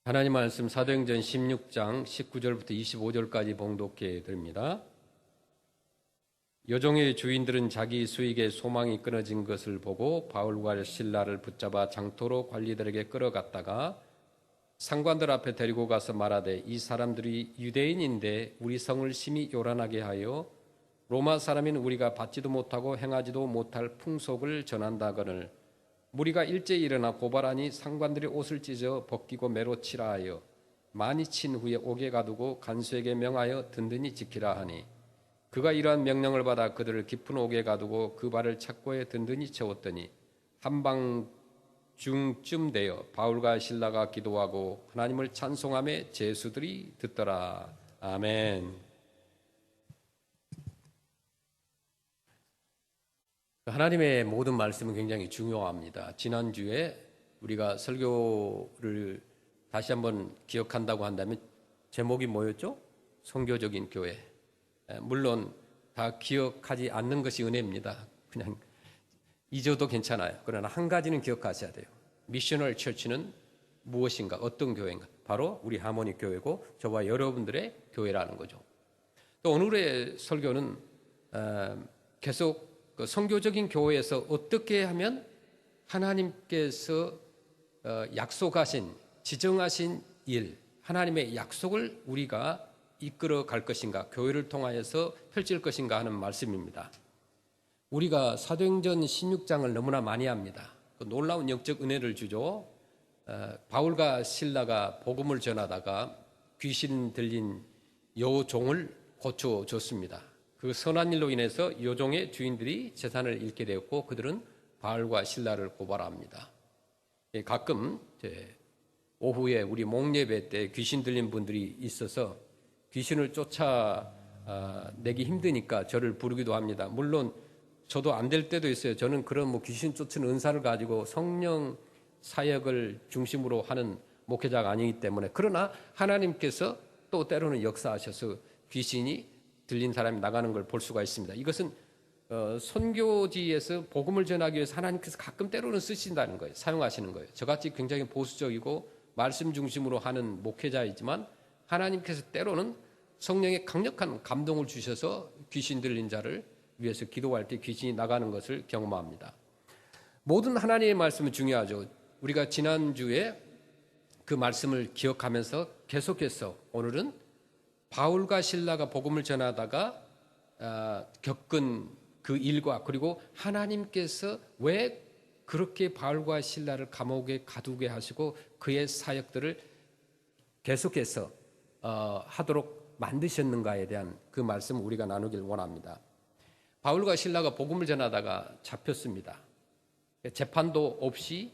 하나님 말씀 사도행전 16장 19절부터 25절까지 봉독해 드립니다. 여종의 주인들은 자기 수익에 소망이 끊어진 것을 보고 바울과 실라를 붙잡아 장토로 관리들에게 끌어갔다가 상관들 앞에 데리고 가서 말하되, 이 사람들이 유대인인데 우리 성을 심히 요란하게 하여 로마 사람인 우리가 받지도 못하고 행하지도 못할 풍속을 전한다거늘 무리가 일제히 일어나 고발하니 상관들이 옷을 찢어 벗기고 매로 치라 하여 많이 친 후에 옥에 가두고 간수에게 명하여 든든히 지키라 하니, 그가 이러한 명령을 받아 그들을 깊은 옥에 가두고 그 발을 착고에 든든히 채웠더니 한밤중쯤 되어 바울과 실라가 기도하고 하나님을 찬송하며 제수들이 듣더라. 아멘. 하나님의 모든 말씀은 굉장히 중요합니다. 지난주에 우리가 설교를 다시 한번 기억한다고 한다면 제목이 뭐였죠? 선교적인 교회. 물론 다 기억하지 않는 것이 은혜입니다. 그냥 잊어도 괜찮아요. 그러나 한 가지는 기억하셔야 돼요. 미셔널 처치는 무엇인가? 어떤 교회인가? 바로 우리 하모니 교회고 저와 여러분들의 교회라는 거죠. 또 오늘의 설교는 계속 선교적인 교회에서 어떻게 하면 하나님께서 약속하신, 지정하신 일, 하나님의 약속을 우리가 이끌어 갈 것인가, 교회를 통하여서 펼칠 것인가 하는 말씀입니다. 우리가 사도행전 16장을 너무나 많이 합니다. 놀라운 영적 은혜를 주죠. 바울과 실라가 복음을 전하다가 귀신 들린 여종을 고쳐줬습니다. 그 선한 일로 인해서 여종의 주인들이 재산을 잃게 되었고 그들은 바울과 실라를 고발합니다. 가끔 오후에 우리 목예배 때 귀신 들린 분들이 있어서 귀신을 쫓아내기 힘드니까 저를 부르기도 합니다. 물론 저도 안 될 때도 있어요. 저는 그런 귀신 쫓는 은사를 가지고 성령 사역을 중심으로 하는 목회자가 아니기 때문에, 그러나 하나님께서 또 때로는 역사하셔서 귀신이 들린 사람이 나가는 걸 볼 수가 있습니다. 이것은 선교지에서 복음을 전하기 위해서 하나님께서 가끔 때로는 쓰신다는 거예요. 사용하시는 거예요. 저같이 굉장히 보수적이고 말씀 중심으로 하는 목회자이지만 하나님께서 때로는 성령의 강력한 감동을 주셔서 귀신 들린 자를 위해서 기도할 때 귀신이 나가는 것을 경험합니다. 모든 하나님의 말씀은 중요하죠. 우리가 지난주에 그 말씀을 기억하면서 계속해서 오늘은 바울과 실라가 복음을 전하다가 겪은 그 일과, 그리고 하나님께서 왜 그렇게 바울과 실라를 감옥에 가두게 하시고 그의 사역들을 계속해서 하도록 만드셨는가에 대한 그 말씀을 우리가 나누길 원합니다. 바울과 실라가 복음을 전하다가 잡혔습니다. 재판도 없이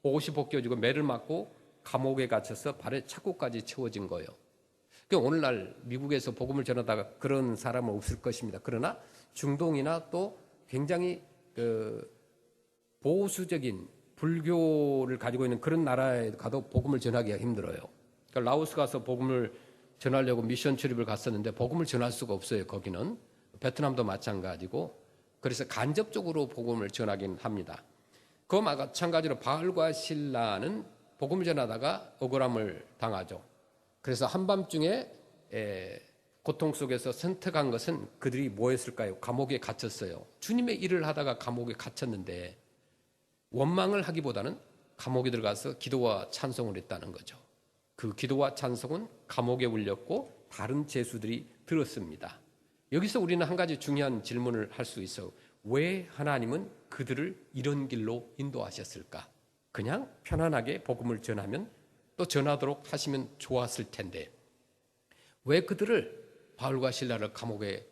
옷이 벗겨지고 매를 맞고 감옥에 갇혀서 발에 착고까지 채워진 거예요. 오늘날 미국에서 복음을 전하다가 그런 사람은 없을 것입니다. 그러나 중동이나 또 굉장히 보수적인 불교를 가지고 있는 그런 나라에 가도 복음을 전하기가 힘들어요. 그러니까 라오스 가서 복음을 전하려고 미션 출입을 갔었는데 복음을 전할 수가 없어요. 거기는 베트남도 마찬가지고, 그래서 간접적으로 복음을 전하긴 합니다. 그와 마찬가지로 바울과 실라는 복음을 전하다가 억울함을 당하죠. 그래서 한밤중에 고통 속에서 선택한 것은 그들이 뭐였을까요? 감옥에 갇혔어요. 주님의 일을 하다가 감옥에 갇혔는데 원망을 하기보다는 감옥에 들어가서 기도와 찬송을 했다는 거죠. 그 기도와 찬송은 감옥에 울렸고 다른 제수들이 들었습니다. 여기서 우리는 한 가지 중요한 질문을 할 수 있어요. 왜 하나님은 그들을 이런 길로 인도하셨을까? 그냥 편안하게 복음을 전하면 또 전하도록 하시면 좋았을 텐데 왜 그들을, 바울과 실라를 감옥에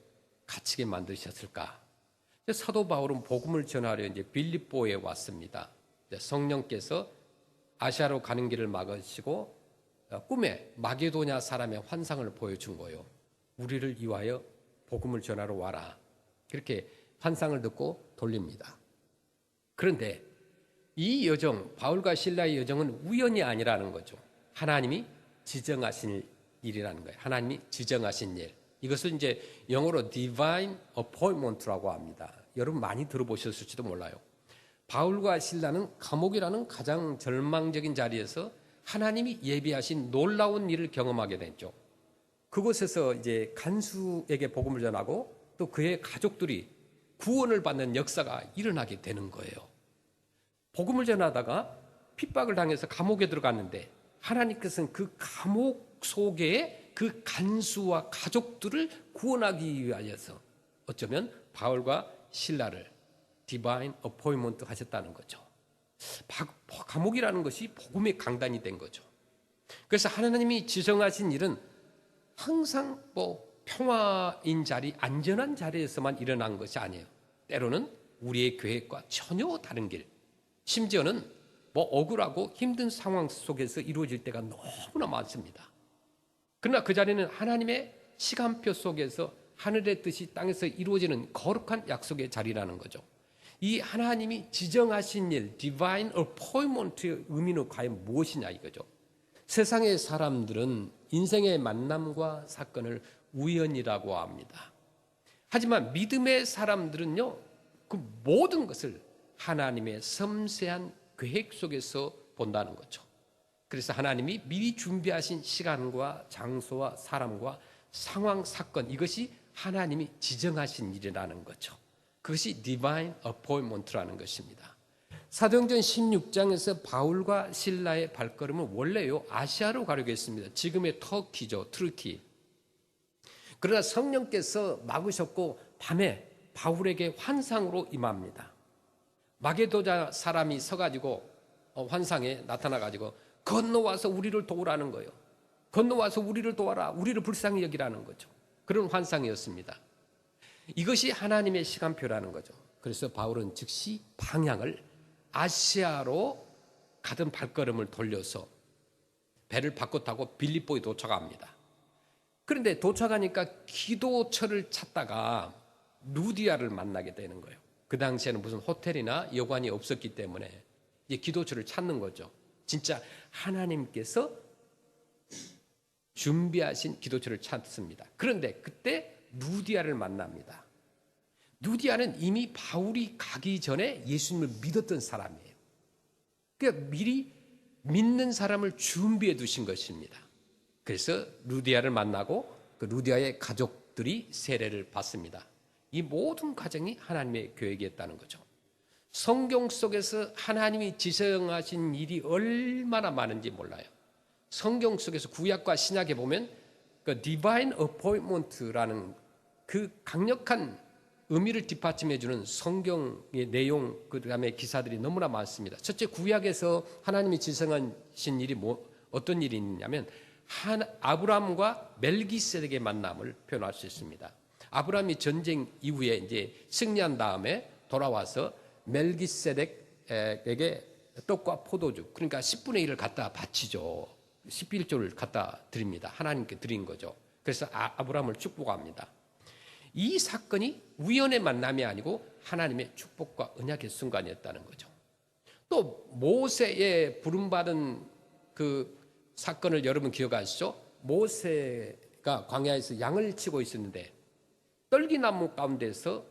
갇히게 만드셨을까? 사도 바울은 복음을 전하려 이제 빌립보에 왔습니다. 성령께서 아시아로 가는 길을 막으시고 꿈에 마게도냐 사람의 환상을 보여준 거예요. 우리를 위하여 복음을 전하러 와라. 그렇게 환상을 듣고 돌립니다. 그런데 이 여정, 바울과 실라의 여정은 우연이 아니라는 거죠. 하나님이 지정하신 일이라는 거예요. 하나님이 지정하신 일. 이것을 이제 영어로 divine appointment라고 합니다. 여러분 많이 들어보셨을지도 몰라요. 바울과 실라는 감옥이라는 가장 절망적인 자리에서 하나님이 예비하신 놀라운 일을 경험하게 됐죠. 그곳에서 이제 간수에게 복음을 전하고 또 그의 가족들이 구원을 받는 역사가 일어나게 되는 거예요. 복음을 전하다가 핍박을 당해서 감옥에 들어갔는데 하나님께서는 그 감옥 속에 그 간수와 가족들을 구원하기 위하여서 어쩌면 바울과 실라를 디바인 어포인먼트 하셨다는 거죠. 감옥이라는 것이 복음의 강단이 된 거죠. 그래서 하나님이 지정하신 일은 항상 평화인 자리, 안전한 자리에서만 일어난 것이 아니에요. 때로는 우리의 계획과 전혀 다른 길, 심지어는 억울하고 힘든 상황 속에서 이루어질 때가 너무나 많습니다. 그러나 그 자리는 하나님의 시간표 속에서 하늘의 뜻이 땅에서 이루어지는 거룩한 약속의 자리라는 거죠. 이 하나님이 지정하신 일, 디바인 어포인먼트의 의미는 과연 무엇이냐 이거죠. 세상의 사람들은 인생의 만남과 사건을 우연이라고 합니다. 하지만 믿음의 사람들은요, 그 모든 것을 하나님의 섬세한 계획 속에서 본다는 거죠. 그래서 하나님이 미리 준비하신 시간과 장소와 사람과 상황, 사건, 이것이 하나님이 지정하신 일이라는 거죠. 그것이 디바인 어포인먼트라는 것입니다. 사도행전 16장에서 바울과 실라의 발걸음은 원래요 아시아로 가려고 했습니다. 지금의 터키죠, 트르키. 그러나 성령께서 막으셨고 밤에 바울에게 환상으로 임합니다. 마게도자 사람이 서가지고 환상에 나타나가지고 건너와서 우리를 도우라는 거예요. 건너와서 우리를 도와라, 우리를 불쌍히 여기라는 거죠. 그런 환상이었습니다. 이것이 하나님의 시간표라는 거죠. 그래서 바울은 즉시 방향을 아시아로 가던 발걸음을 돌려서 배를 바꿔 타고 빌립보에 도착합니다. 그런데 도착하니까 기도처를 찾다가 루디아를 만나게 되는 거예요. 그 당시에는 무슨 호텔이나 여관이 없었기 때문에 이제 기도처를 찾는 거죠. 진짜 하나님께서 준비하신 기도처를 찾습니다. 그런데 그때 루디아를 만납니다. 루디아는 이미 바울이 가기 전에 예수님을 믿었던 사람이에요. 그러니까 미리 믿는 사람을 준비해 두신 것입니다. 그래서 루디아를 만나고 그 루디아의 가족들이 세례를 받습니다. 이 모든 과정이 하나님의 계획이었다는 거죠. 성경 속에서 하나님이 지정하신 일이 얼마나 많은지 몰라요. 성경 속에서 구약과 신약에 보면 그 디바인 어포인먼트라는 그 강력한 의미를 뒷받침해 주는 성경의 내용, 그다음에 기사들이 너무나 많습니다. 첫째, 구약에서 하나님이 지정하신 일이 어떤 일이 있냐면 아브라함과 멜기세덱의 만남을 표현할 수 있습니다. 아브라함이 전쟁 이후에 이제 승리한 다음에 돌아와서 멜기세덱에게 떡과 포도주, 그러니까 10분의 1을 갖다 바치죠. 11조를 갖다 드립니다. 하나님께 드린 거죠. 그래서 아브라함을 축복합니다. 이 사건이 우연의 만남이 아니고 하나님의 축복과 언약의 순간이었다는 거죠. 또 모세의 부름받은 그 사건을 여러분 기억하시죠? 모세가 광야에서 양을 치고 있었는데 떨기나무 가운데서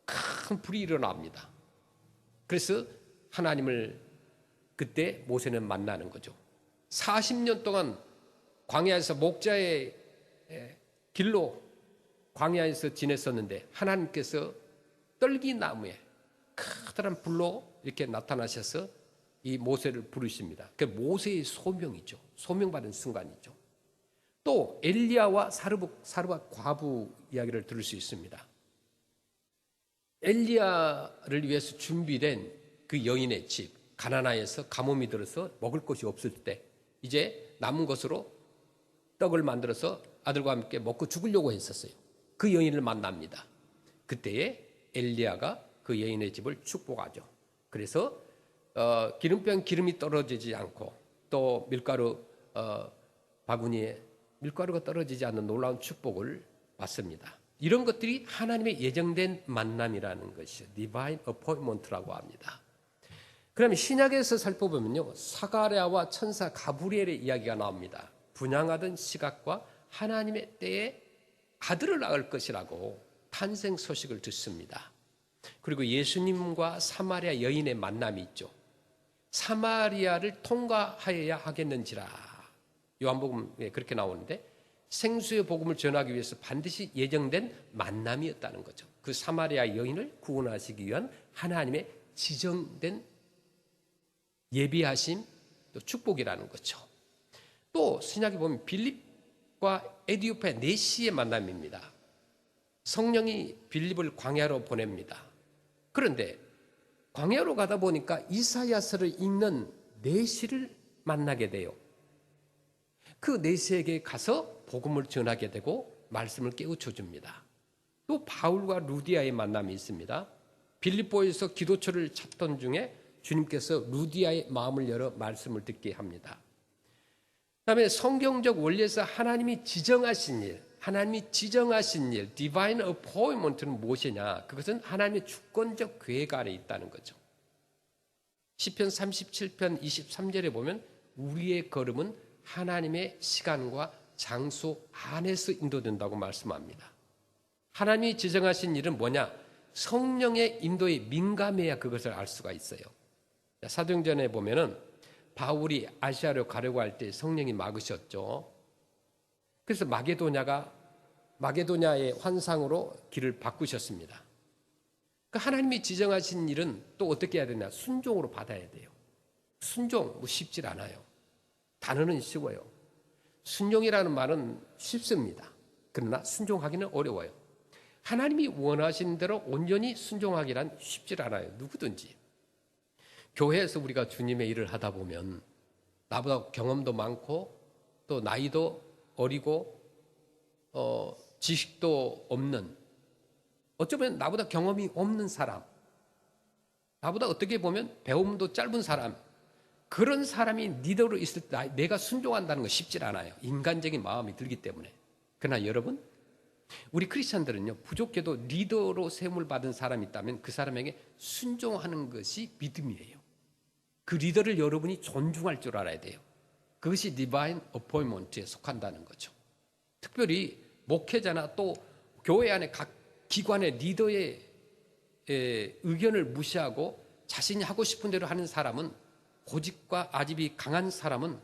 큰 불이 일어납니다. 그래서 하나님을 그때 모세는 만나는 거죠. 40년 동안 광야에서 목자의 길로 광야에서 지냈었는데 하나님께서 떨기나무에 커다란 불로 이렇게 나타나셔서 이 모세를 부르십니다. 그 모세의 소명이죠. 소명받은 순간이죠. 또 엘리야와 사르밧 과부 이야기를 들을 수 있습니다. 엘리야를 위해서 준비된 그 여인의 집 가나나에서 가뭄이 들어서 먹을 것이 없을 때 이제 남은 것으로 떡을 만들어서 아들과 함께 먹고 죽으려고 했었어요. 그 여인을 만납니다. 그때에 엘리야가 그 여인의 집을 축복하죠. 그래서 기름병 기름이 떨어지지 않고 또 밀가루 바구니에 밀가루가 떨어지지 않는 놀라운 축복을 받습니다. 이런 것들이 하나님의 예정된 만남이라는 것이죠. 디바인 어포인먼트라고 합니다. 그러면 신약에서 살펴보면요, 사가랴와 천사 가브리엘의 이야기가 나옵니다. 분양하던 시각과 하나님의 때에 아들을 낳을 것이라고 탄생 소식을 듣습니다. 그리고 예수님과 사마리아 여인의 만남이 있죠. 사마리아를 통과하여야 하겠는지라. 요한복음에 그렇게 나오는데 생수의 복음을 전하기 위해서 반드시 예정된 만남이었다는 거죠. 그 사마리아 여인을 구원하시기 위한 하나님의 지정된 예비하심, 또 축복이라는 거죠. 또 신약에 보면 빌립과 에디오피아 네시의 만남입니다. 성령이 빌립을 광야로 보냅니다. 그런데 광야로 가다 보니까 이사야서를 읽는 네시를 만나게 돼요. 그 네시에게 가서 복음을 전하게 되고 말씀을 깨우쳐 줍니다. 또 바울과 루디아의 만남이 있습니다. 빌립보에서 기도처를 찾던 중에 주님께서 루디아의 마음을 열어 말씀을 듣게 합니다. 그다음에 성경적 원리에서 하나님이 지정하신 일, divine appointment는 무엇이냐? 그것은 하나님의 주권적 계획 안에 있다는 거죠. 시편 37편 23절에 보면 우리의 걸음은 하나님의 시간과 장소 안에서 인도된다고 말씀합니다. 하나님이 지정하신 일은 뭐냐? 성령의 인도에 민감해야 그것을 알 수가 있어요. 사도행전에 보면은 바울이 아시아로 가려고 할 때 성령이 막으셨죠. 그래서 마게도냐의 환상으로 길을 바꾸셨습니다. 그 하나님이 지정하신 일은 또 어떻게 해야 되냐? 순종으로 받아야 돼요. 순종 쉽지 않아요. 단어는 쉬워요. 순종이라는 말은 쉽습니다. 그러나 순종하기는 어려워요. 하나님이 원하신 대로 온전히 순종하기란 쉽지 않아요. 누구든지. 교회에서 우리가 주님의 일을 하다 보면 나보다 경험도 많고 또 나이도 어리고 지식도 없는, 어쩌면 나보다 경험이 없는 사람, 나보다 어떻게 보면 배움도 짧은 사람, 그런 사람이 리더로 있을 때 내가 순종한다는 건 쉽지 않아요. 인간적인 마음이 들기 때문에. 그러나 여러분, 우리 크리스찬들은요, 부족해도 리더로 세움을 받은 사람이 있다면 그 사람에게 순종하는 것이 믿음이에요. 그 리더를 여러분이 존중할 줄 알아야 돼요. 그것이 디바인 어포인먼트에 속한다는 거죠. 특별히 목회자나 또 교회 안에 각 기관의 리더의 의견을 무시하고 자신이 하고 싶은 대로 하는 사람은, 고집과 아집이 강한 사람은,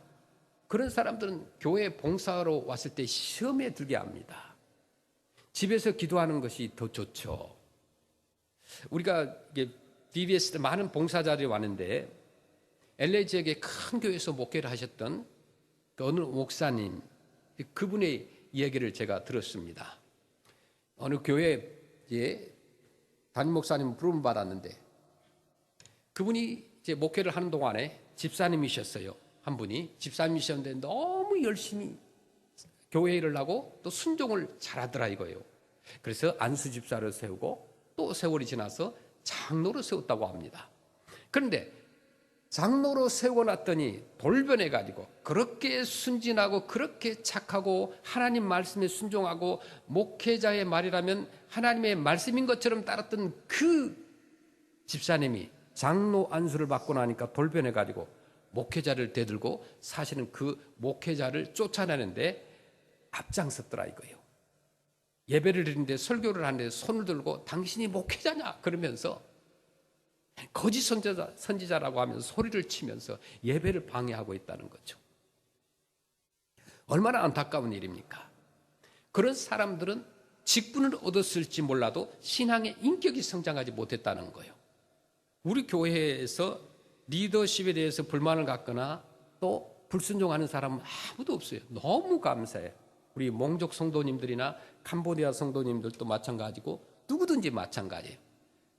그런 사람들은 교회 봉사로 왔을 때 시험에 들게 합니다. 집에서 기도하는 것이 더 좋죠. 우리가 BBS 때 많은 봉사자들이 왔는데 LA 지역의 큰 교회에서 목회를 하셨던 그 어느 목사님, 그분의 이야기를 제가 들었습니다. 어느 교회에 담임 목사님 부름을 받았는데 그분이 이제 목회를 하는 동안에 집사님이셨어요. 한 분이 집사님이셨는데 너무 열심히 교회 일을 하고 또 순종을 잘하더라 이거예요. 그래서 안수 집사를 세우고 또 세월이 지나서 장로로 세웠다고 합니다. 그런데 장로로 세워놨더니 돌변해가지고 그렇게 순진하고 그렇게 착하고 하나님 말씀에 순종하고 목회자의 말이라면 하나님의 말씀인 것처럼 따랐던 그 집사님이 장로 안수를 받고 나니까 돌변해가지고 목회자를 대들고 사실은 그 목회자를 쫓아내는데 앞장섰더라 이거예요. 예배를 드리는데 설교를 하는데 손을 들고 당신이 목회자냐 그러면서 거짓 선지자라고 하면서 소리를 치면서 예배를 방해하고 있다는 거죠. 얼마나 안타까운 일입니까? 그런 사람들은 직분을 얻었을지 몰라도 신앙의 인격이 성장하지 못했다는 거예요. 우리 교회에서 리더십에 대해서 불만을 갖거나 또 불순종하는 사람은 아무도 없어요. 너무 감사해요. 우리 몽족 성도님들이나 캄보디아 성도님들도 마찬가지고 누구든지 마찬가지예요.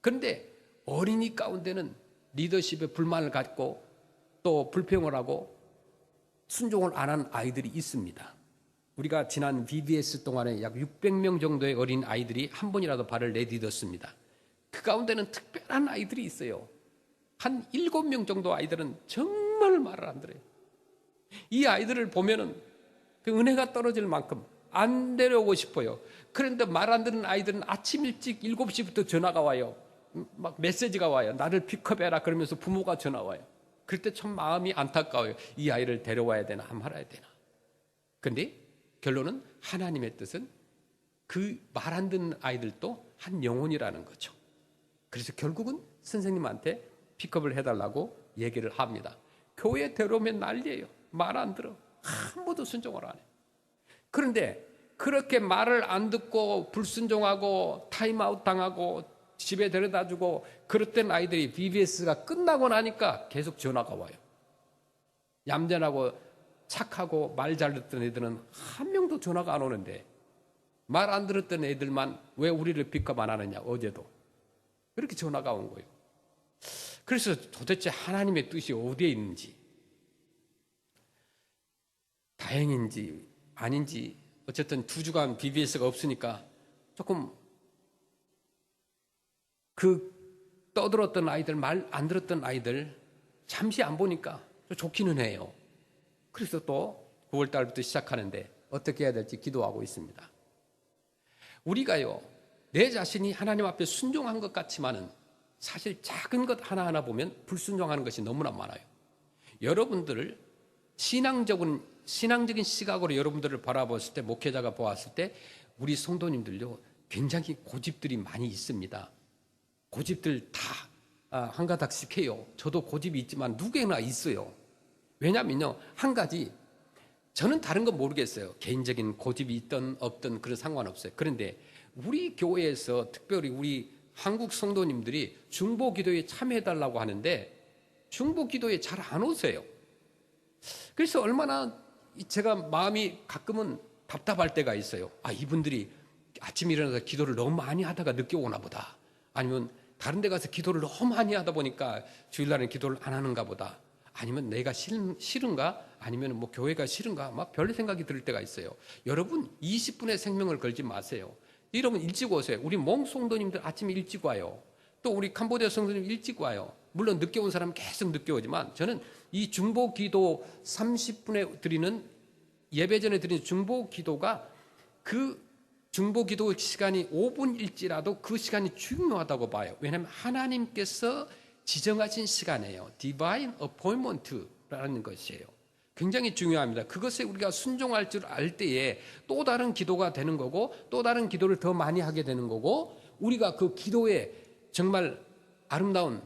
그런데 어린이 가운데는 리더십에 불만을 갖고 또 불평을 하고 순종을 안 한 아이들이 있습니다. 우리가 지난 BBS 동안에 약 600명 정도의 어린 아이들이 한 번이라도 발을 내딛었습니다. 그 가운데는 특별한 아이들이 있어요. 한 7명 정도 아이들은 정말 말을 안 들어요. 이 아이들을 보면은 그 은혜가 떨어질 만큼 안 데려오고 싶어요. 그런데 말 안 듣는 아이들은 아침 일찍 7시부터 전화가 와요. 막 메시지가 와요. 나를 픽업해라 그러면서 부모가 전화 와요. 그럴 때 참 마음이 안타까워요. 이 아이를 데려와야 되나 말아야 되나. 그런데 결론은 하나님의 뜻은 그 말 안 듣는 아이들도 한 영혼이라는 거죠. 그래서 결국은 선생님한테 픽업을 해달라고 얘기를 합니다. 교회 데려오면 난리예요. 말 안 들어. 한 번도 순종을 안 해. 그런데 그렇게 말을 안 듣고 불순종하고 타임아웃 당하고 집에 데려다주고 그랬던 아이들이 VBS가 끝나고 나니까 계속 전화가 와요. 얌전하고 착하고 말 잘 듣던 애들은 한 명도 전화가 안 오는데 말 안 들었던 애들만 왜 우리를 픽업 안 하느냐, 어제도. 그렇게 전화가 온 거예요. 그래서 도대체 하나님의 뜻이 어디에 있는지, 다행인지 아닌지, 어쨌든 2주간 BBS가 없으니까 조금 그 떠들었던 아이들, 말 안 들었던 아이들 잠시 안 보니까 좋기는 해요. 그래서 또 9월 달부터 시작하는데 어떻게 해야 될지 기도하고 있습니다. 우리가요, 내 자신이 하나님 앞에 순종한 것 같지만은 사실 작은 것 하나하나 보면 불순종하는 것이 너무나 많아요. 여러분들을 신앙적인 시각으로 여러분들을 바라봤을 때, 목회자가 보았을 때 우리 성도님들요 굉장히 고집들이 많이 있습니다. 고집들 다 한 가닥씩 해요. 저도 고집이 있지만 누구나 있어요. 왜냐면요, 한 가지, 저는 다른 건 모르겠어요. 개인적인 고집이 있든 없든 그런 상관없어요. 그런데 우리 교회에서 특별히 우리 한국 성도님들이 중보 기도에 참여해달라고 하는데 중보 기도에 잘 안 오세요. 그래서 얼마나 제가 마음이 가끔은 답답할 때가 있어요. 이분들이 아침에 일어나서 기도를 너무 많이 하다가 늦게 오나 보다. 아니면 다른 데 가서 기도를 너무 많이 하다 보니까 주일날은 기도를 안 하는가 보다. 아니면 내가 싫은가? 아니면 뭐 교회가 싫은가? 막 별 생각이 들 때가 있어요. 여러분 20분의 생명을 걸지 마세요. 여러분 일찍 오세요. 우리 몽 성도님들 아침에 일찍 와요. 또 우리 캄보디아 성도님 일찍 와요. 물론 늦게 온 사람은 계속 늦게 오지만 저는 이 중보 기도 30분에 드리는, 예배 전에 드리는 중보 기도가, 그 중보 기도 시간이 5분일지라도 그 시간이 중요하다고 봐요. 왜냐하면 하나님께서 지정하신 시간이에요. Divine Appointment라는 것이에요. 굉장히 중요합니다. 그것에 우리가 순종할 줄 알 때에 또 다른 기도가 되는 거고, 또 다른 기도를 더 많이 하게 되는 거고, 우리가 그 기도에 정말 아름다운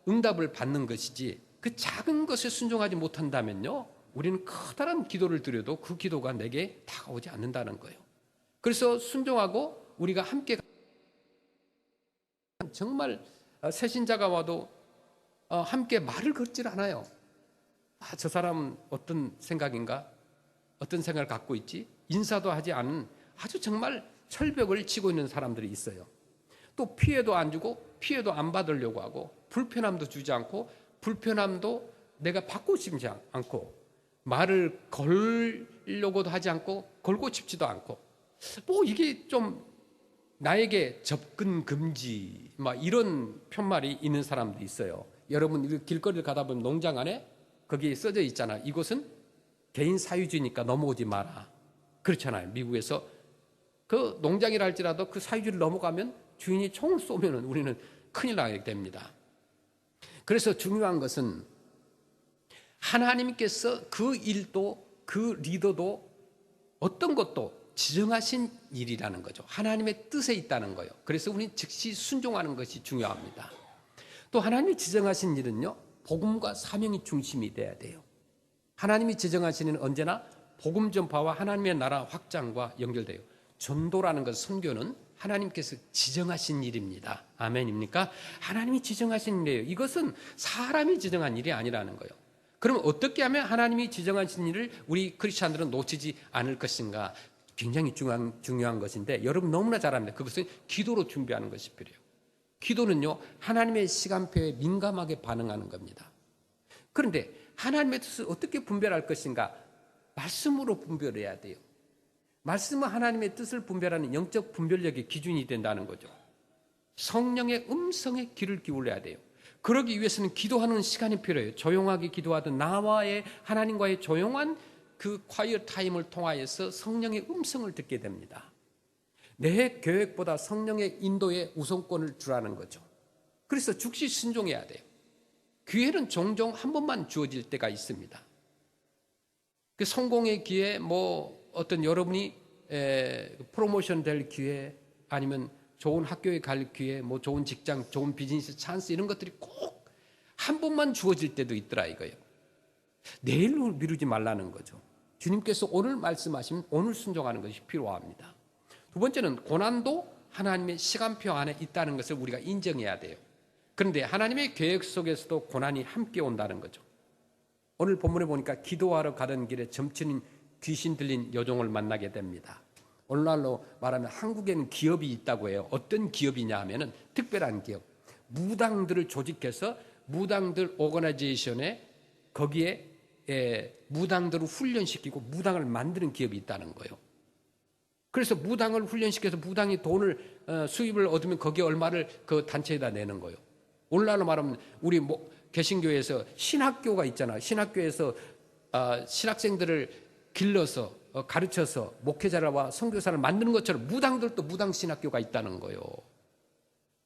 응답을 받는 것이지, 그 작은 것에 순종하지 못한다면요, 우리는 커다란 기도를 드려도 그 기도가 내게 다가오지 않는다는 거예요. 그래서 순종하고 우리가 함께, 정말 새신자가 와도 함께 말을 걸질 않아요. 저 사람은 어떤 생각인가? 어떤 생각을 갖고 있지? 인사도 하지 않은 아주 정말 철벽을 치고 있는 사람들이 있어요. 또 피해도 안 주고 피해도 안 받으려고 하고, 불편함도 주지 않고 불편함도 내가 받고 싶지 않고, 말을 걸려고도 하지 않고 걸고 싶지도 않고, 뭐 이게 좀 나에게 접근 금지 막 이런 편말이 있는 사람도 있어요. 여러분 길거리를 가다 보면 농장 안에 거기에 써져 있잖아. 이곳은 개인 사유지니까 넘어오지 마라. 그렇잖아요. 미국에서 그 농장이라 할지라도 그 사유지를 넘어가면 주인이 총을 쏘면은 우리는 큰일 나게 됩니다. 그래서 중요한 것은 하나님께서 그 일도, 그 리더도, 어떤 것도 지정하신 일이라는 거죠. 하나님의 뜻에 있다는 거예요. 그래서 우리는 즉시 순종하는 것이 중요합니다. 또 하나님이 지정하신 일은요, 복음과 사명이 중심이 돼야 돼요. 하나님이 지정하신 일은 언제나 복음 전파와 하나님의 나라 확장과 연결돼요. 전도라는 것, 선교는 하나님께서 지정하신 일입니다. 아멘입니까? 하나님이 지정하신 일이에요. 이것은 사람이 지정한 일이 아니라는 거예요. 그럼 어떻게 하면 하나님이 지정하신 일을 우리 크리스찬들은 놓치지 않을 것인가? 굉장히 중요한 것인데, 여러분 너무나 잘 압니다. 그것은 기도로 준비하는 것이 필요해요. 기도는요, 하나님의 시간표에 민감하게 반응하는 겁니다. 그런데 하나님의 뜻을 어떻게 분별할 것인가? 말씀으로 분별해야 돼요. 말씀은 하나님의 뜻을 분별하는 영적 분별력의 기준이 된다는 거죠. 성령의 음성에 귀를 기울여야 돼요. 그러기 위해서는 기도하는 시간이 필요해요. 조용하게 기도하던 나와의 하나님과의 조용한 그 콰이어 타임을 통하여서 성령의 음성을 듣게 됩니다. 내 계획보다 성령의 인도에 우선권을 주라는 거죠. 그래서 즉시 순종해야 돼요. 기회는 종종 한 번만 주어질 때가 있습니다. 그 성공의 기회, 뭐 어떤 여러분이 프로모션 될 기회, 아니면 좋은 학교에 갈 기회, 뭐 좋은 직장, 좋은 비즈니스 찬스, 이런 것들이 꼭 한 번만 주어질 때도 있더라 이거예요. 내일로 미루지 말라는 거죠. 주님께서 오늘 말씀하시면 오늘 순종하는 것이 필요합니다. 두 번째는 고난도 하나님의 시간표 안에 있다는 것을 우리가 인정해야 돼요. 그런데 하나님의 계획 속에서도 고난이 함께 온다는 거죠. 오늘 본문에 보니까 기도하러 가던 길에 점치는 귀신 들린 여종을 만나게 됩니다. 오늘날로 말하면 한국에는 기업이 있다고 해요. 어떤 기업이냐 하면은 특별한 기업. 무당들을 조직해서 무당들 오거나이제이션에 거기에 무당들을 훈련시키고 무당을 만드는 기업이 있다는 거예요. 그래서 무당을 훈련시켜서 무당이 돈을 수입을 얻으면 거기에 얼마를 그 단체에다 내는 거예요. 오늘날로 말하면 우리 개신교에서 신학교가 있잖아요. 신학교에서 신학생들을 길러서 가르쳐서 목회자와 선교사를 만드는 것처럼 무당들도 무당 신학교가 있다는 거예요.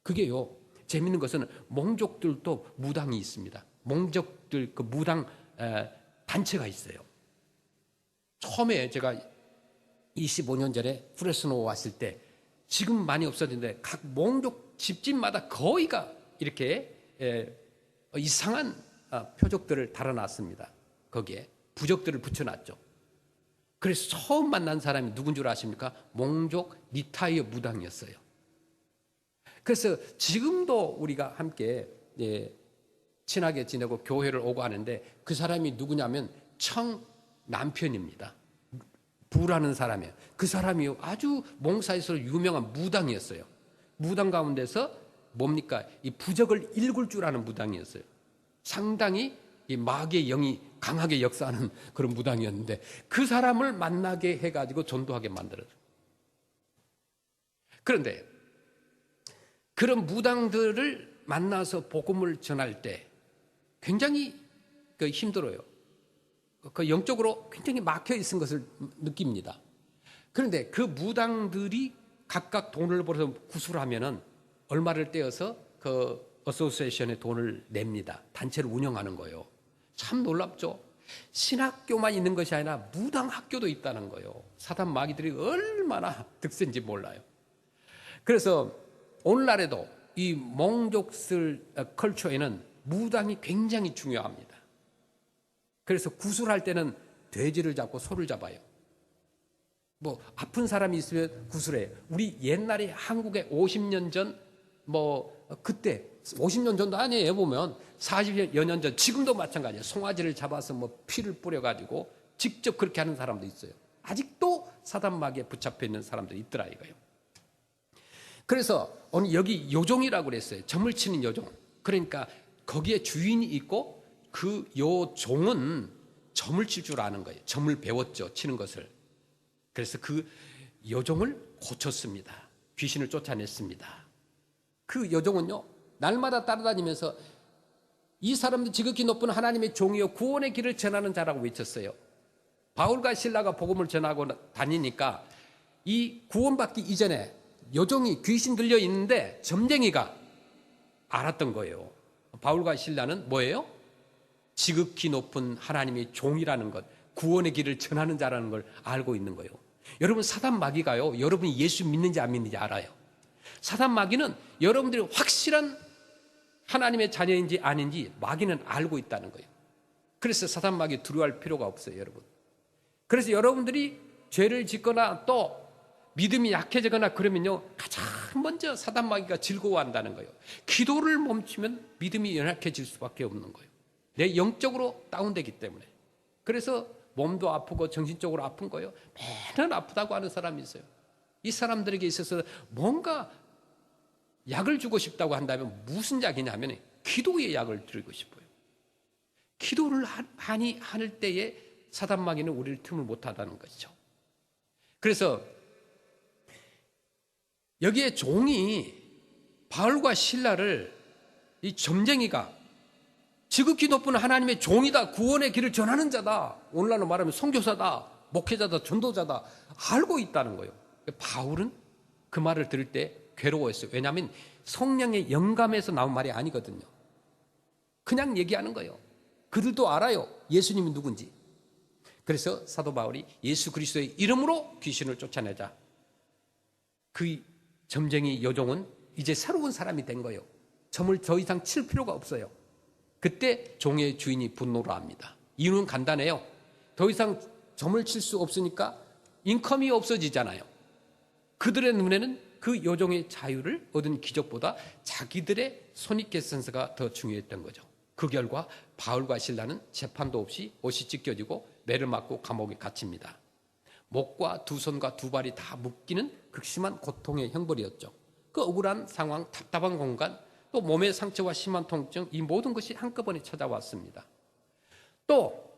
그게요. 재밌는 것은 몽족들도 무당이 있습니다. 몽족들 그 무당 단체가 있어요. 처음에 제가 25년 전에 프레스노 왔을 때 지금 많이 없어졌는데 각 몽족 집집마다 거의가 이렇게 이상한 표적들을 달아놨습니다. 거기에 부적들을 붙여놨죠. 그래서 처음 만난 사람이 누군 줄 아십니까? 몽족 리타이어 무당이었어요. 그래서 지금도 우리가 함께 친하게 지내고 교회를 오고 하는데 그 사람이 누구냐면 청 남편입니다. 부라는 사람이에요. 그 사람이 아주 몽사에서 유명한 무당이었어요. 무당 가운데서 뭡니까? 이 부적을 읽을 줄 아는 무당이었어요. 상당히 이 마귀의 영이 강하게 역사하는 그런 무당이었는데 그 사람을 만나게 해가지고 전도하게 만들어요. 그런데 그런 무당들을 만나서 복음을 전할 때 굉장히 힘들어요. 그 영적으로 굉장히 막혀 있는 것을 느낍니다. 그런데 그 무당들이 각각 돈을 벌어서 구술하면은 얼마를 떼어서 그 어소시에이션에 돈을 냅니다. 단체를 운영하는 거예요. 참 놀랍죠? 신학교만 있는 것이 아니라 무당학교도 있다는 거예요. 사단 마귀들이 얼마나 득세인지 몰라요. 그래서 오늘날에도 이 몽족들 컬처에는 무당이 굉장히 중요합니다. 그래서 구술할 때는 돼지를 잡고 소를 잡아요. 아픈 사람이 있으면 구술해요. 우리 옛날에 한국에 50년 전 그때 50년 전도 아니에요. 보면 40여 년 전 지금도 마찬가지예요. 송아지를 잡아서 피를 뿌려가지고 직접 그렇게 하는 사람도 있어요. 아직도 사단 마귀에 붙잡혀 있는 사람들이 있더라 이거예요. 그래서 오늘 여기 요종이라고 그랬어요. 점을 치는 요종. 그러니까 거기에 주인이 있고 그 요종은 점을 칠 줄 아는 거예요. 점을 배웠죠. 치는 것을. 그래서 그 요종을 고쳤습니다. 귀신을 쫓아냈습니다. 그 요종은요. 날마다 따라다니면서 이 사람도 지극히 높은 하나님의 종이요 구원의 길을 전하는 자라고 외쳤어요. 바울과 실라가 복음을 전하고 다니니까 이 구원받기 이전에 요종이 귀신 들려 있는데 점쟁이가 알았던 거예요. 바울과 실라는 뭐예요? 지극히 높은 하나님의 종이라는 것, 구원의 길을 전하는 자라는 걸 알고 있는 거예요. 여러분 사단 마귀가요, 여러분이 예수 믿는지 안 믿는지 알아요. 사단 마귀는 여러분들이 확실한 하나님의 자녀인지 아닌지 마귀는 알고 있다는 거예요. 그래서 사단 마귀 두려워할 필요가 없어요, 여러분. 그래서 여러분들이 죄를 짓거나 또 믿음이 약해지거나 그러면요, 가장 먼저 사단 마귀가 즐거워한다는 거예요. 기도를 멈추면 믿음이 연약해질 수밖에 없는 거예요. 내 영적으로 다운되기 때문에. 그래서 몸도 아프고 정신적으로 아픈 거예요. 매년 아프다고 하는 사람이 있어요. 이 사람들에게 있어서 뭔가 약을 주고 싶다고 한다면 무슨 약이냐면 기도의 약을 드리고 싶어요. 기도를 하니 할 때에 사단 마귀는 우리를 틈을 못 하다는 것이죠. 그래서 여기에 종이 바울과 실라를 이 점쟁이가 지극히 높은 하나님의 종이다, 구원의 길을 전하는 자다, 오늘날로 말하면 선교사다, 목회자다, 전도자다 알고 있다는 거예요. 바울은 그 말을 들을 때 괴로워했어요. 왜냐하면 성령의 영감에서 나온 말이 아니거든요. 그냥 얘기하는 거예요. 그들도 알아요, 예수님이 누군지. 그래서 사도 바울이 예수 그리스도의 이름으로 귀신을 쫓아내자. 그 점쟁이 여종은 이제 새로운 사람이 된 거예요. 점을 더 이상 칠 필요가 없어요. 그때 종의 주인이 분노를 합니다. 이유는 간단해요. 더 이상 점을 칠 수 없으니까 인컴이 없어지잖아요. 그들의 눈에는 그 여종의 자유를 얻은 기적보다 자기들의 손익계산서가 더 중요했던 거죠. 그 결과 바울과 실라는 재판도 없이 옷이 찢겨지고 매를 맞고 감옥에 갇힙니다. 목과 두 손과 두 발이 다 묶이는 극심한 고통의 형벌이었죠. 그 억울한 상황, 답답한 공간, 또 몸의 상처와 심한 통증, 이 모든 것이 한꺼번에 찾아왔습니다. 또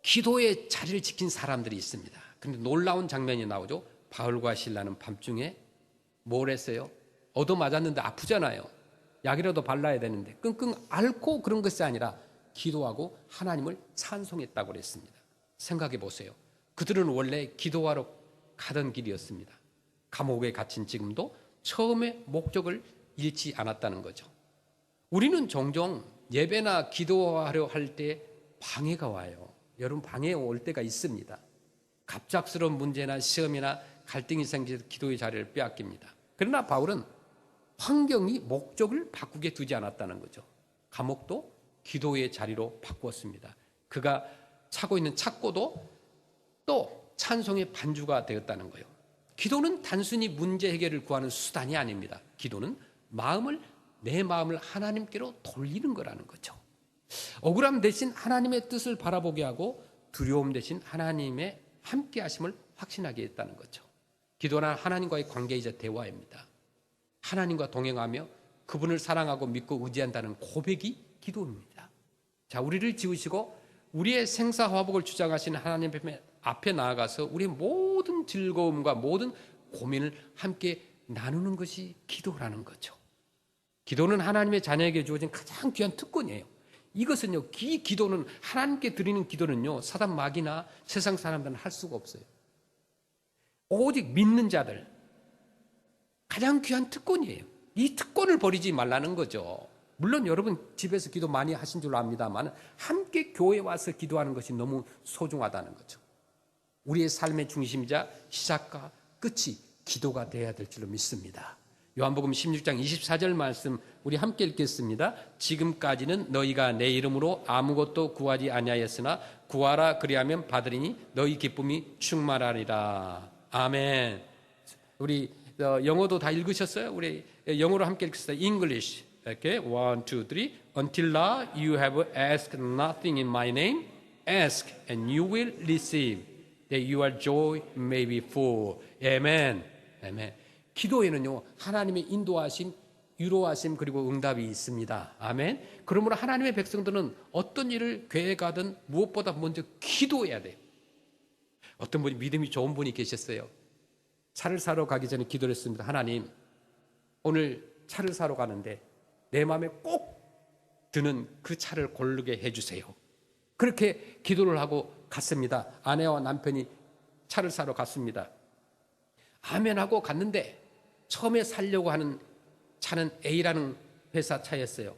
기도의 자리를 지킨 사람들이 있습니다. 그런데 놀라운 장면이 나오죠. 바울과 실라는 밤중에 뭘 했어요? 얻어맞았는데 아프잖아요. 약이라도 발라야 되는데 끙끙 앓고 그런 것이 아니라 기도하고 하나님을 찬송했다고 그랬습니다. 생각해 보세요. 그들은 원래 기도하러 가던 길이었습니다. 감옥에 갇힌 지금도 처음에 목적을 잃지 않았다는 거죠. 우리는 종종 예배나 기도하려 할 때 방해가 와요. 여러분, 방해 올 때가 있습니다. 갑작스러운 문제나 시험이나 갈등이 생겨서 기도의 자리를 빼앗깁니다. 그러나 바울은 환경이 목적을 바꾸게 두지 않았다는 거죠. 감옥도 기도의 자리로 바꾸었습니다. 그가 차고 있는 착고도 또 찬송의 반주가 되었다는 거예요. 기도는 단순히 문제 해결을 구하는 수단이 아닙니다. 기도는 내 마음을 하나님께로 돌리는 거라는 거죠. 억울함 대신 하나님의 뜻을 바라보게 하고 두려움 대신 하나님의 함께 하심을 확신하게 했다는 거죠. 기도는 하나님과의 관계이자 대화입니다. 하나님과 동행하며 그분을 사랑하고 믿고 의지한다는 고백이 기도입니다. 자, 우리를 지으시고 우리의 생사화복을 주장하시는 하나님 앞에 나아가서 우리의 모든 즐거움과 모든 고민을 함께 나누는 것이 기도라는 거죠. 기도는 하나님의 자녀에게 주어진 가장 귀한 특권이에요. 이것은요, 이 기도는, 하나님께 드리는 기도는요, 사단 마귀나 세상 사람들은 할 수가 없어요. 오직 믿는 자들, 가장 귀한 특권이에요. 이 특권을 버리지 말라는 거죠. 물론 여러분 집에서 기도 많이 하신 줄 압니다만 함께 교회에 와서 기도하는 것이 너무 소중하다는 거죠. 우리의 삶의 중심이자 시작과 끝이 기도가 되어야 될 줄로 믿습니다. 요한복음 16장 24절 말씀 우리 함께 읽겠습니다. 지금까지는 너희가 내 이름으로 아무것도 구하지 아니하였으나 구하라 그리하면 받으리니 너희 기쁨이 충만하리라. 아멘. 우리 영어도 다 읽으셨어요? 우리 영어로 함께 읽겠습니다. English. Okay, 1, 2, 3. Until now you have asked nothing in my name. Ask and you will receive, that your joy may be full. Amen. Amen. 기도에는요, 하나님의 인도하심, 유로하심 그리고 응답이 있습니다. 아멘. 그러므로 하나님의 백성들은 어떤 일을 계획하든 무엇보다 먼저 기도해야 돼요. 어떤 분이 믿음이 좋은 분이 계셨어요. 차를 사러 가기 전에 기도를 했습니다. 하나님, 오늘 차를 사러 가는데 내 마음에 꼭 드는 그 차를 고르게 해주세요. 그렇게 기도를 하고 갔습니다. 아내와 남편이 차를 사러 갔습니다. 아멘하고 갔는데 처음에 사려고 하는 차는 A라는 회사 차였어요.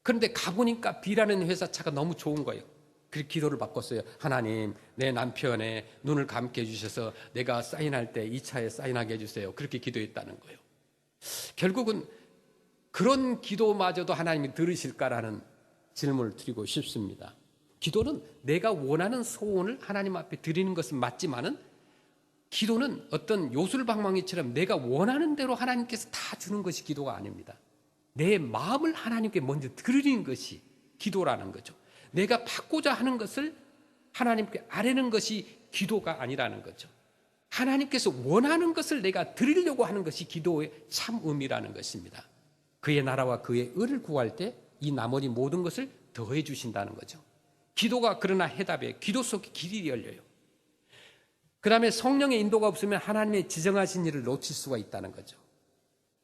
그런데 가보니까 B라는 회사 차가 너무 좋은 거예요. 그렇게 기도를 바꿨어요. 하나님, 내 남편의 눈을 감게 해주셔서 내가 사인할 때 이 차에 사인하게 해주세요. 그렇게 기도했다는 거예요. 결국은 그런 기도마저도 하나님이 들으실까라는 질문을 드리고 싶습니다. 기도는 내가 원하는 소원을 하나님 앞에 드리는 것은 맞지만은 기도는 어떤 요술방망이처럼 내가 원하는 대로 하나님께서 다 주는 것이 기도가 아닙니다. 내 마음을 하나님께 먼저 드리는 것이 기도라는 거죠. 내가 받고자 하는 것을 하나님께 아뢰는 것이 기도가 아니라는 거죠. 하나님께서 원하는 것을 내가 드리려고 하는 것이 기도의 참 의미라는 것입니다. 그의 나라와 그의 의를 구할 때 이 나머지 모든 것을 더해 주신다는 거죠. 기도가 그러나 해답에 기도 속에 길이 열려요. 그 다음에 성령의 인도가 없으면 하나님의 지정하신 일을 놓칠 수가 있다는 거죠.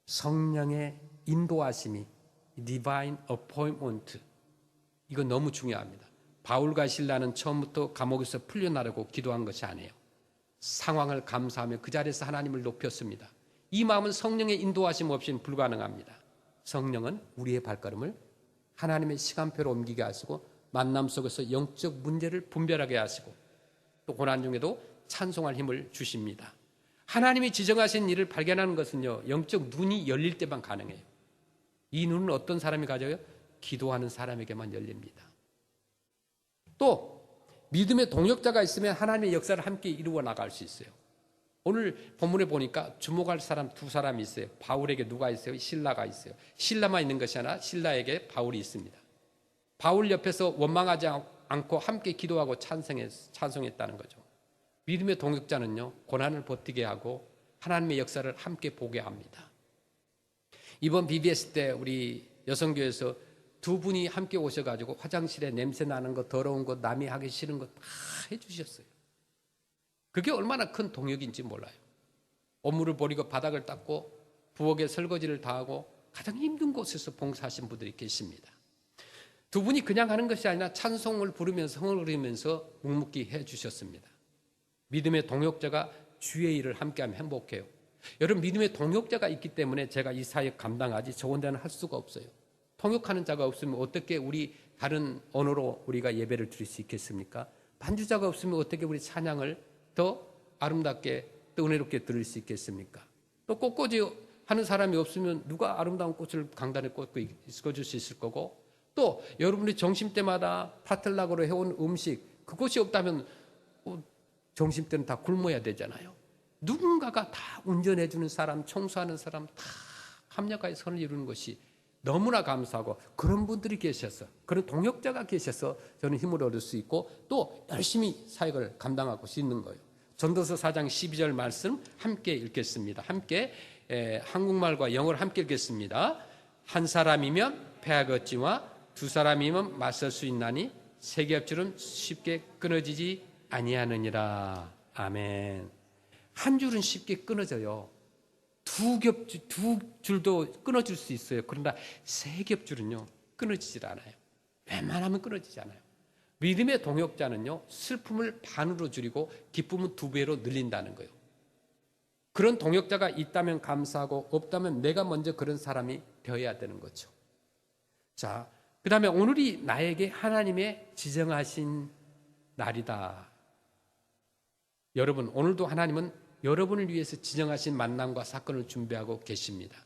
성령의 인도하심이 divine appointment, 이건 너무 중요합니다. 바울과 실라는 처음부터 감옥에서 풀려나려고 기도한 것이 아니에요. 상황을 감사하며 그 자리에서 하나님을 높였습니다. 이 마음은 성령의 인도하심 없이는 불가능합니다. 성령은 우리의 발걸음을 하나님의 시간표로 옮기게 하시고 만남 속에서 영적 문제를 분별하게 하시고 또 고난 중에도 찬송할 힘을 주십니다. 하나님이 지정하신 일을 발견하는 것은요, 영적 눈이 열릴 때만 가능해요. 이 눈은 어떤 사람이 가져요? 기도하는 사람에게만 열립니다. 또 믿음의 동역자가 있으면 하나님의 역사를 함께 이루어 나갈 수 있어요. 오늘 본문에 보니까 주목할 사람 두 사람이 있어요. 바울에게 누가 있어요? 실라가 있어요. 실라만 있는 것이 아니라 실라에게 바울이 있습니다. 바울 옆에서 원망하지 않고 함께 기도하고 찬송했다는 거죠. 믿음의 동역자는요, 고난을 버티게 하고 하나님의 역사를 함께 보게 합니다. 이번 BBS 때 우리 여성교회에서 두 분이 함께 오셔가지고 화장실에 냄새 나는 거, 더러운 거, 남이 하기 싫은 거 다 해주셨어요. 그게 얼마나 큰 동역인지 몰라요. 업무를 버리고 바닥을 닦고 부엌에 설거지를 다 하고 가장 힘든 곳에서 봉사하신 분들이 계십니다. 두 분이 그냥 하는 것이 아니라 찬송을 부르면서 성을 그리면서 묵묵히 해주셨습니다. 믿음의 동역자가 주의 일을 함께하면 행복해요. 여러분, 믿음의 동역자가 있기 때문에 제가 이 사역 감당하지 저 혼자는 할 수가 없어요. 통역하는 자가 없으면 어떻게 우리 다른 언어로 우리가 예배를 드릴 수 있겠습니까? 반주자가 없으면 어떻게 우리 찬양을 더 아름답게 또 은혜롭게 들을 수 있겠습니까? 또 꽃꽂이 하는 사람이 없으면 누가 아름다운 꽃을 강단에 꽂고 있어줄 수 있을 거고, 또 여러분이 점심 때마다 파틀락으로 해온 음식, 그것이 없다면 점심 때는 다 굶어야 되잖아요. 누군가가 다 운전해주는 사람, 청소하는 사람 다 합력하여 선을 이루는 것이 너무나 감사하고, 그런 분들이 계셔서, 그런 동역자가 계셔서 저는 힘을 얻을 수 있고 또 열심히 사역을 감당하고 수 있는 거예요. 전도서 4장 12절 말씀 함께 읽겠습니다. 함께 한국말과 영어를 함께 읽겠습니다. 한 사람이면 패하기 없지와 두 사람이면 맞설 수 있나니 세 겹줄은 쉽게 끊어지지 아니하느니라. 아멘. 한 줄은 쉽게 끊어져요. 두 줄도 끊어질 수 있어요. 그러나 세 겹줄은요, 끊어지질 않아요. 웬만하면 끊어지지 않아요. 믿음의 동역자는요, 슬픔을 반으로 줄이고 기쁨은 2배로 늘린다는 거예요. 그런 동역자가 있다면 감사하고 없다면 내가 먼저 그런 사람이 되어야 되는 거죠. 자, 그 다음에 오늘이 나에게 하나님의 지정하신 날이다. 여러분, 오늘도 하나님은 여러분을 위해서 지정하신 만남과 사건을 준비하고 계십니다.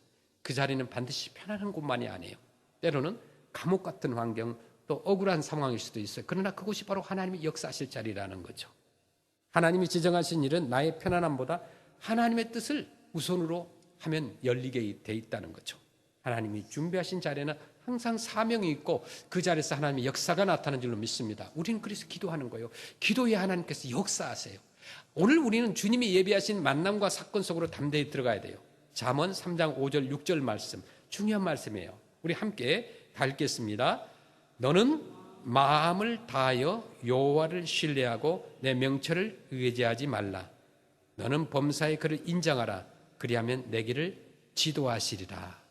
그 자리는 반드시 편안한 곳만이 아니에요. 때로는 감옥 같은 환경, 또 억울한 상황일 수도 있어요. 그러나 그곳이 바로 하나님이 역사하실 자리라는 거죠. 하나님이 지정하신 일은 나의 편안함보다 하나님의 뜻을 우선으로 하면 열리게 돼 있다는 거죠. 하나님이 준비하신 자리에는 항상 사명이 있고 그 자리에서 하나님의 역사가 나타나는 줄로 믿습니다. 우리는 그래서 기도하는 거예요. 기도에 하나님께서 역사하세요. 오늘 우리는 주님이 예비하신 만남과 사건 속으로 담대히 들어가야 돼요. 잠언 3장 5절 6절 말씀, 중요한 말씀이에요. 우리 함께 다 읽겠습니다. 너는 마음을 다하여 여호와를 신뢰하고 내 명철을 의지하지 말라. 너는 범사의 그를 인정하라. 그리하면 내 길을 지도하시리라.